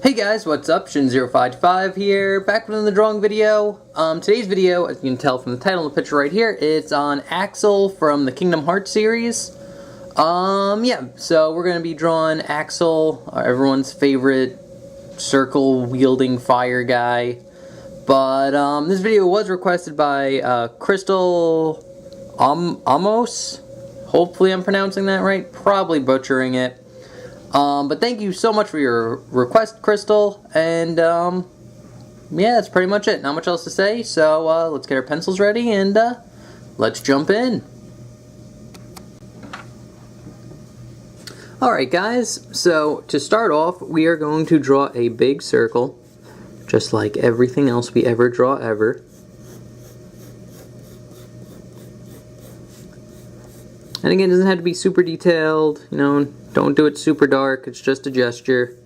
Hey guys, what's up? Shin0525 here, back with another drawing video. Today's video, as you can tell from the title of the picture right here, it's on Axel from the Kingdom Hearts series. Yeah, so we're going to be drawing Axel, everyone's favorite circle-wielding fire guy. But this video was requested by Crystal Amos. Hopefully I'm pronouncing that right, probably butchering it. But thank you so much for your request, Crystal, and yeah, that's pretty much it. Not much else to say, so let's get our pencils ready and let's jump in. Alright guys, so to start off, we are going to draw a big circle, just like everything else we ever draw ever. And again, it doesn't have to be super detailed, you know, don't do it super dark, it's just a gesture.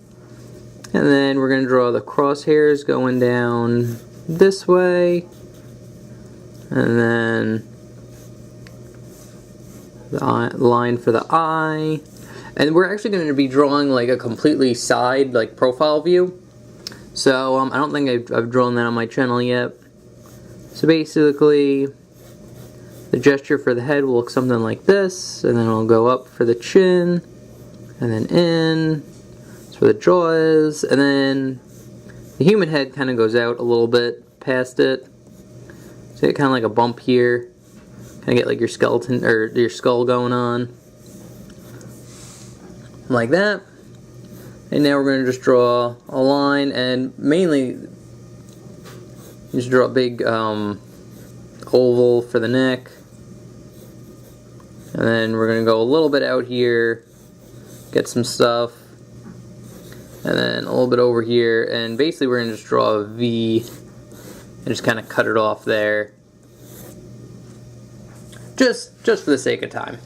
And then we're going to draw the crosshairs going down this way. And then the line for the eye. And we're actually going to be drawing like a completely side, like profile view. So I don't think I've drawn that on my channel yet. So basically, the gesture for the head will look something like this, and then it'll go up for the chin, and then in. That's where the jaw is, and then the human head kind of goes out a little bit past it. So you get kind of like a bump here. Kind of get like your skeleton or your skull going on, like that. And now we're going to just draw a line, and mainly just draw a big oval for the neck. And then we're going to go a little bit out here, get some stuff, and then a little bit over here, and basically we're going to just draw a V and just kind of cut it off there. Just for the sake of time.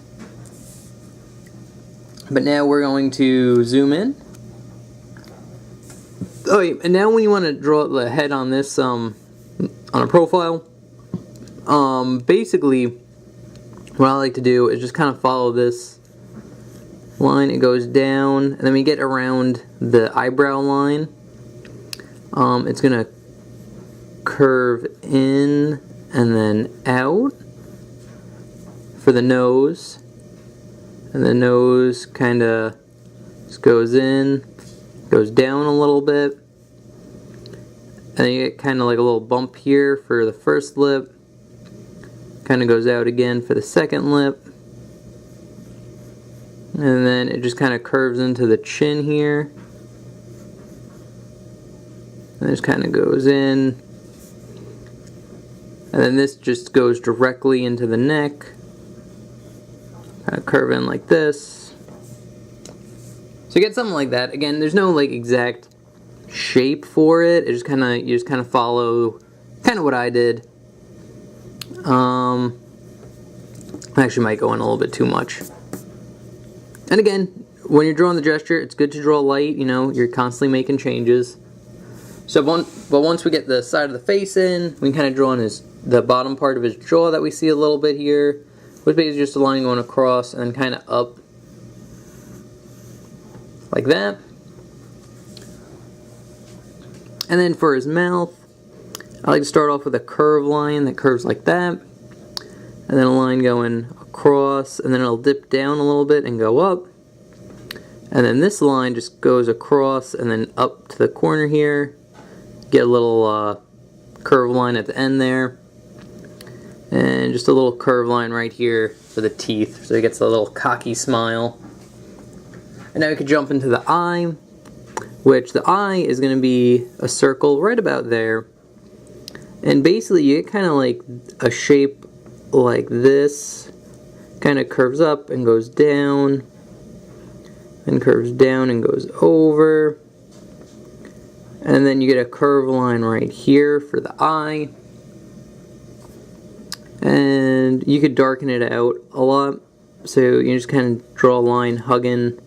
But now we're going to zoom in. Oh, and now when you want to draw the head on this, on a profile, basically what I like to do is just kind of follow this line. It goes down, and then we get around the eyebrow line. It's going to curve in and then out for the nose. And the nose kind of just goes in, goes down a little bit. And then you get kind of like a little bump here for the first lip. Kind of goes out again for the second lip. And then it just kind of curves into the chin here. And just kind of goes in. And then this just goes directly into the neck. Kind of curve in like this. So you get something like that. Again, there's no like exact shape for it. It just kind of, you just kind of follow kind of what I did. I actually might go in a little bit too much. And again, when you're drawing the gesture, it's good to draw light, you know, you're constantly making changes. So once we get the side of the face in, we can kind of draw in the bottom part of his jaw that we see a little bit here, which basically just a line going across and then kind of up like that. And then for his mouth, I like to start off with a curved line that curves like that, and then a line going across, and then it'll dip down a little bit and go up, and then this line just goes across and then up to the corner here. Get a little curved line at the end there, and just a little curved line right here for the teeth, so he gets a little cocky smile. And now we could jump into the eye, which the eye is going to be a circle right about there. And basically you get kind of like a shape like this, kind of curves up and goes down, and curves down and goes over, and then you get a curved line right here for the eye. And you could darken it out a lot, so you just kind of draw a line hugging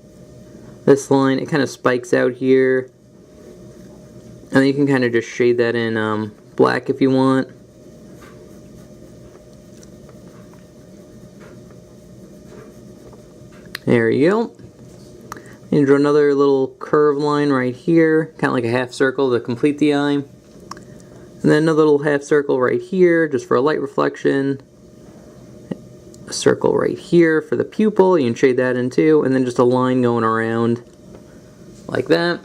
this line. It kind of spikes out here, and then you can kind of just shade that in black if you want. There you go. And draw another little curved line right here, kind of like a half circle to complete the eye. And then another little half circle right here, just for a light reflection. A circle right here for the pupil, you can shade that in too, and then just a line going around like that.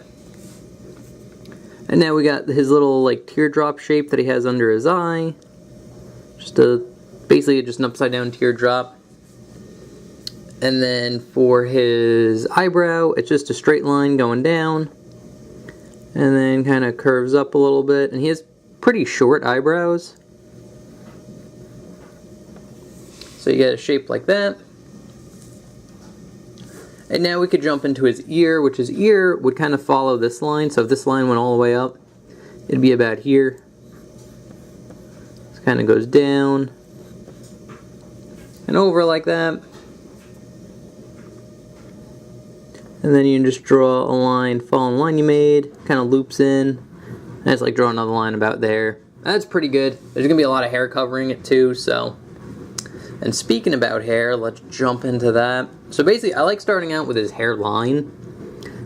And now we got his little like teardrop shape that he has under his eye. Basically just an upside down teardrop. And then for his eyebrow, it's just a straight line going down. And then kind of curves up a little bit. And he has pretty short eyebrows. So you get a shape like that. And now we could jump into his ear, which his ear would kind of follow this line. So if this line went all the way up, it'd be about here. It kind of goes down and over like that. And then you can just draw a line, follow the line you made, kind of loops in. And it's like draw another line about there. That's pretty good. There's going to be a lot of hair covering it too, so. And speaking about hair, let's jump into that. So basically, I like starting out with his hairline.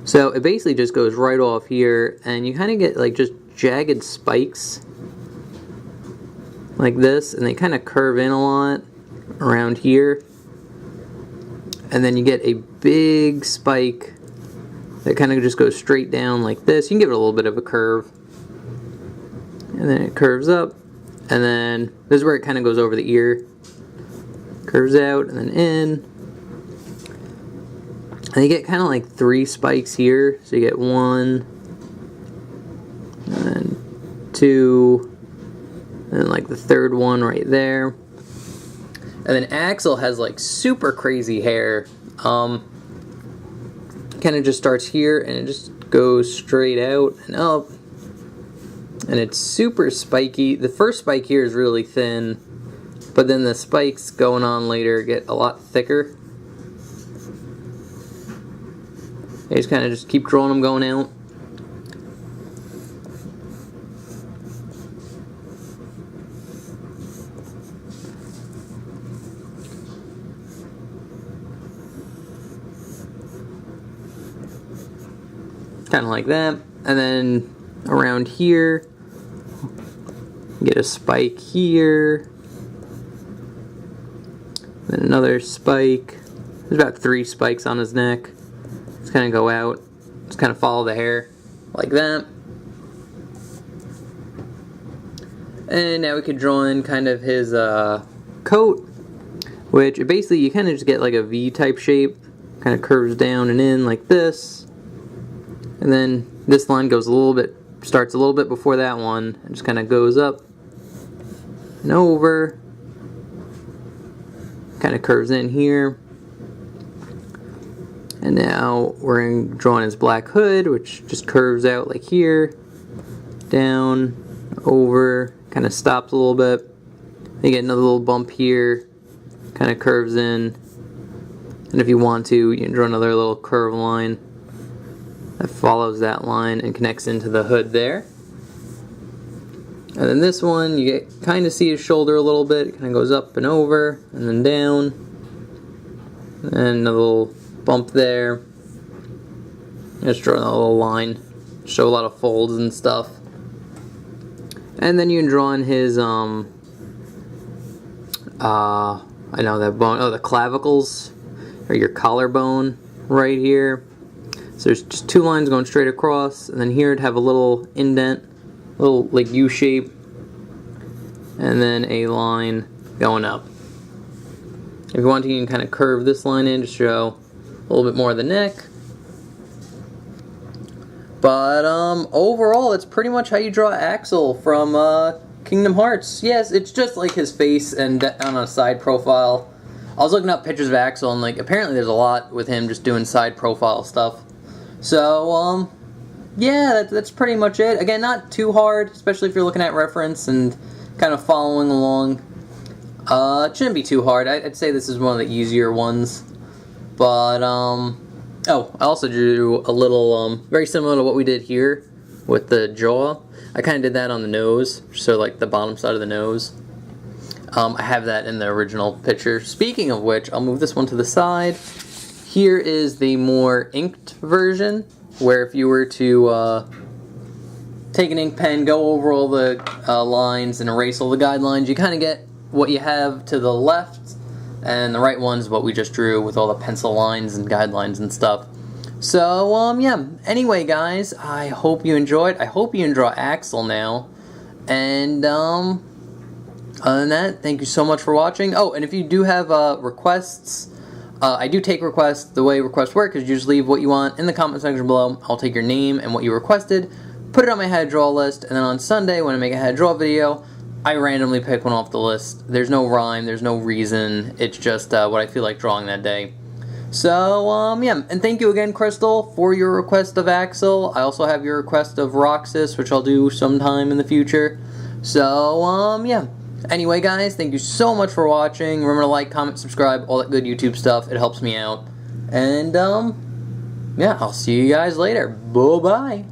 So it basically just goes right off here, and you kind of get like just jagged spikes like this, and they kind of curve in a lot around here. And then you get a big spike that kind of just goes straight down like this. You can give it a little bit of a curve. And then it curves up. And then this is where it kind of goes over the ear. Curves out and then in. And you get kind of like 3 spikes here. So you get 1, and then 2, and then like the 3rd one right there. And then Axel has like super crazy hair. Kind of just starts here and it just goes straight out and up. And it's super spiky. The first spike here is really thin, but then the spikes going on later get a lot thicker. You just kind of just keep drawing them going out. Kind of like that. And then around here, get a spike here. Then another spike. There's about 3 spikes on his neck. Just kind of go out. Just kind of follow the hair like that. And now we could draw in kind of his coat, which basically you kind of just get like a V type shape. Kind of curves down and in like this. And then this line goes a little bit, starts a little bit before that one, and just kind of goes up and over. Kind of curves in here. And now we're drawing his black hood, which just curves out like here, down, over, kind of stops a little bit. You get another little bump here, kind of curves in. And if you want to, you can draw another little curve line that follows that line and connects into the hood there. And then this one, you kind of see his shoulder a little bit. It kind of goes up and over, and then down. And another little bump there. Just draw another little line. Show a lot of folds and stuff. And then you can draw in his, I know that bone, the clavicles, or your collarbone right here. So there's just 2 lines going straight across, and then here it'd have a little indent, little like U shape, and then a line going up. If you want to, you can kind of curve this line in to show a little bit more of the neck. But overall, that's pretty much how you draw Axel from Kingdom Hearts. Yes, it's just like his face and on a side profile. I was looking up pictures of Axel, and like apparently there's a lot with him just doing side profile stuff. So, yeah, that's pretty much it. Again, not too hard, especially if you're looking at reference and kind of following along. It shouldn't be too hard. I'd say this is one of the easier ones. But, oh, I also drew a little, very similar to what we did here with the jaw. I kind of did that on the nose, so like the bottom side of the nose. I have that in the original picture. Speaking of which, I'll move this one to the side. here is the more inked version, where if you were to take an ink pen, go over all the lines and erase all the guidelines, you kind of get what you have to the left, and the right one's what we just drew with all the pencil lines and guidelines and stuff. So, yeah. Anyway, guys, I hope you enjoyed. I hope you enjoy Axel now. And, other than that, thank you so much for watching. Oh, and if you do have requests, I do take requests. The way requests work is you just leave what you want in the comment section below. I'll take your name and what you requested, put it on my how to draw list, and then on Sunday when I make a how to draw video, I randomly pick one off the list. There's no rhyme, there's no reason, it's just what I feel like drawing that day. So, yeah, and thank you again, Crystal, for your request of Axel. I also have your request of Roxas, which I'll do sometime in the future. So, yeah. Anyway, guys, thank you so much for watching. Remember to like, comment, subscribe, all that good YouTube stuff. It helps me out. And, yeah, I'll see you guys later. Bye-bye.